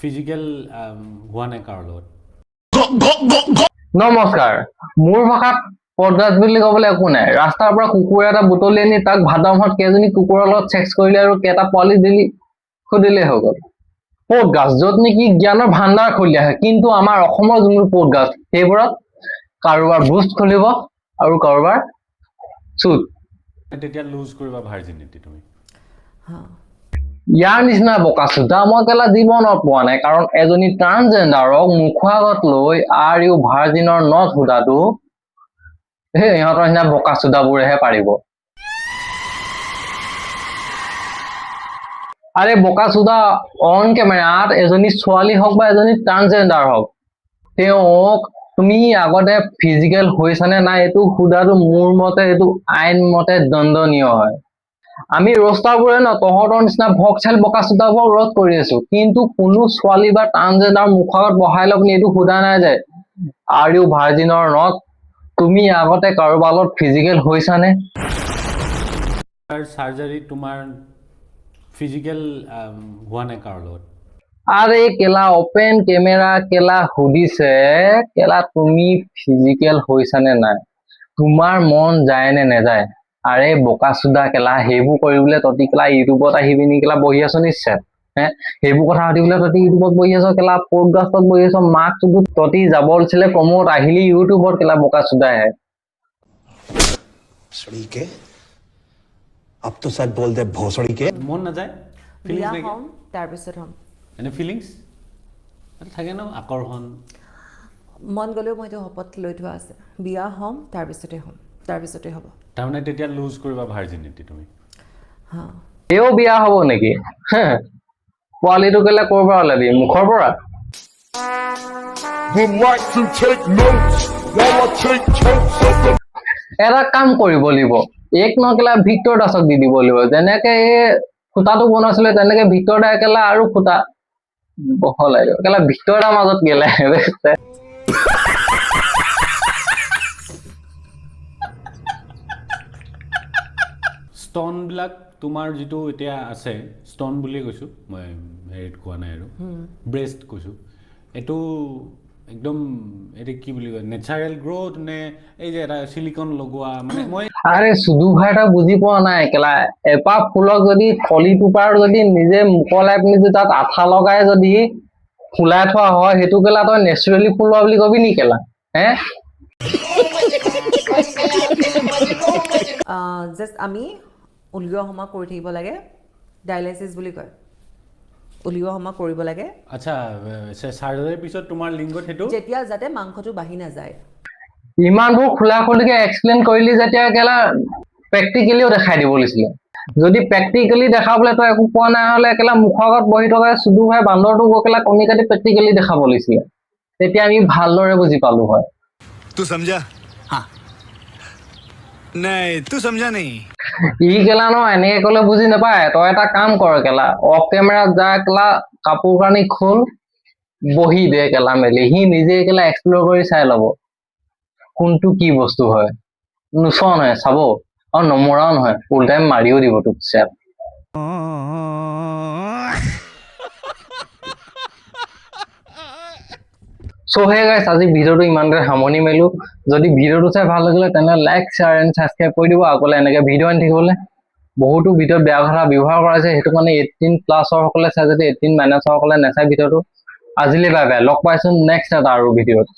Physical হোৱা নাই কাৰো লগত। নমস্কাৰ, মোৰ ভাষাত পডকাষ্ট বুলি ক'বলৈ একো নাই। ৰাস্তাৰ পৰা কুকুৰ এটা বুটলি আনি তাক ভাদৰ মাহত কেইজনী কুকুৰৰ লগত ছেক্স কৰিলে আৰু কেইটা পোৱালি দিলি সুধিলেই হৈ গ'ল। পডকাষ্ট য'ত নেকি জ্ঞানৰ ভাণ্ডাৰ খুলি আহে, কিন্তু আমাৰ অসমৰ যোনবোৰ পডকাষ্ট সেইবোৰত কাৰোবাৰ বুষ্ট খুলিব আৰু কাৰোবাৰ চুট। তেতিয়া লুজ কৰিবা ভাৰ্জিনিটি তুমি। ইয়াৰ নিচিনা বোকাচোদা মই কেলা জীৱনত পোৱা নাই, কাৰণ এজনী ট্ৰান্সজেণ্ডাৰক মুখৰ আগত লৈ আৰ ইউ ভাৰ্জিনৰ নট সোধাটো ইহঁতৰ নিচিনা বোকাচোদাবোৰেহে পাৰিব। আৰে বোকাচোদা অন কেমেৰাত এজনী ছোৱালী হওক বা এজনী ট্ৰান্সজেণ্ডাৰ হওক, তেওঁক তুমি আগতে ফিজিকেল হৈছানে নাই এইটো সোধাটো মোৰ মতে এইটো আইন মতে দণ্ডনীয় হয়। আমি ৰোষ্টাৰবোৰে ন তহঁতৰ নিচিনা ভক্সেল বোকাচোদাবোৰ ৰোধ কৰি আছো, কিন্তু কোনো ছোৱালী বা ট্ৰান্সজেণ্ডাৰ মুখৰ আগত বহাই লৈ পিনি এইটো সোধা নাই যে আৰ ইউ ভাৰ্জিনৰ নট, তুমি আগতে কাৰোবাৰ লগত ফিজিকেল হৈছানে? চাৰ্জাৰী তোমাৰ ফিজিক্যাল হোৱা নাই কাৰো লগত। আৰে কেলা অপেন কেমেৰা কেলা সুধিছে কেলা তুমি ফিজিকেল হৈছানে নাই, তোমাৰ মন যায় নে নেযায়? আৰে বোকাচোদা কেলা সেইবোৰ কৰিবলৈ ততি কেলা ইউটিউবত আহি পিনি কেলা বহি আছ নিশ্চয়। সেইবোৰ কথা সুধিবলৈ ততি ইউটিউবত বহি আছ, কেলা পডকাষ্টত বহি আছ, মাক চুকুত ততি যাব লৈছিলে কমত আহিলি ইউটিউবত কেলা বোকাচোদাহে। अब तो शायद बोल दे भोसड़ी के মন নাযায় বিয়া হ'ম তাৰপিছত হ'ম। এনে ফিলিংছ থাকে ন, আকৰ্ষণ। মন গ'লেও মই এইটো শপত লৈ থোৱা আছে, বিয়া হ'ম তাৰপিছতে হ'ম, তাৰপিছতে হ'ব। তাৰমানে তেতিয়া লুজ কৰিবা ভাৰ্জিনিটি তুমি। এও বিয়া হব নেকি? পোৱালিটো কেলে ক'ৰ পৰা ওলাবি, মুখৰ পৰা? এটা কাম কৰিব লাগিব, এক নকেলা ভিক্টৰ দাসক দি দিব লাগিব, যেনেকে এই খুটাটো বনাইছিলে তেনেকে ভিক্টৰ দা একেলা আৰু খুটা বহলাই দিব, কেলা ভিক্টৰ দাৰ মাজত গেলে ষ্টনবিলাক তোমাৰ যিটো এতিয়া আছে, ষ্টন বুলিয়ে কৈছোঁ মই, হেৰিত কোৱা নাই আৰু ব্ৰেষ্ট কৈছোঁ, এইটো একদম এইটো কি বুলি কয় নেচাৰেল গ্ৰ'থ নে এই যে এটা চিলিকন লগোৱা, মানে মই আৰে চুদু ভাই এটা বুজি পোৱা নাই কেলা, এপাহ ফুলক যদি কলি টোপাৰ যদি নিজে মুকলাই পিনি যদি তাত আঠা লগাই যদি ফুলাই থোৱা হয়, সেইটো কেলা তই নেচাৰেলি ফুলোৱা বুলি কবি নি কেলা? জাষ্ট আমি উলিওৱা সমা কৰি থাকিব লাগে, ডায়েলাইচিছ বুলি কয়, উলিওৱা সমা কৰিব লাগে। আচ্ছা, চাৰ্জাৰীৰ পিছত তোমাৰ লিংগত সেইটো যেতিয়া যাতে মাংসটো বাঢ়ি নাযায়। ইমানবোৰ খোলা খুলিকে এক্সপ্লেইন কৰিলি যেতিয়া কেলা প্ৰেক্টিকেলিও দেখাই দিব লাগিছিলে। যদি প্ৰেক্টিকেলি দেখাবলৈ তই একো পোৱা নাই হলে কেলা মুখৰ আগত বহি থকা চুদু ভাই বান্দৰটো গৈ কেলা কণী কাটি প্ৰেক্টিকেলি দেখাব লাগিছিলে, তেতিয়া আমি ভালদৰে বুজি পালো হয়। तू समझा? हाँ नहीं तू समझा नहीं। ই কেলা ন এনেকে কলে বুজি নাপায়, তই এটা কাম কৰ কেলা অফ কেমেৰাত যা কেলা কাপোৰ কানি খোল, বহি দে কেলা মেলি, সি নিজে কেলা এক্সপ্ল'ৰ কৰি চাই ল'ব কোনটো কি বস্তু হয়। নোচোৱা নহয় চাব, আৰু নমৰাও নহয়, উল্টাই মাৰিও দিব তোক চেপ। So hey guys, আজি ভিডিঅ'টো ইমানতে সামৰণি মাৰিলো। যদি ভিডিঅ'টো চাই ভাল লাগিলে তেনেহ'লে লাইক শ্বেয়াৰ এণ্ড ছাবস্ক্ৰাইব কৰি দিব। আকৌ এনেকে ভিডিঅ' আনি থাকিবলৈ বহুতো ভিডিঅ'ত বেয়া কথা ব্যৱহাৰ কৰা হৈছে, সেইটো মানে 18+ সকলে চাই, যদি 18- সকলে নাচাই ভিডিঅ'টো। আজিলৈ বাই বাই, লগ পাইছো নেক্সট এটা আৰু ভিডিঅ'ত।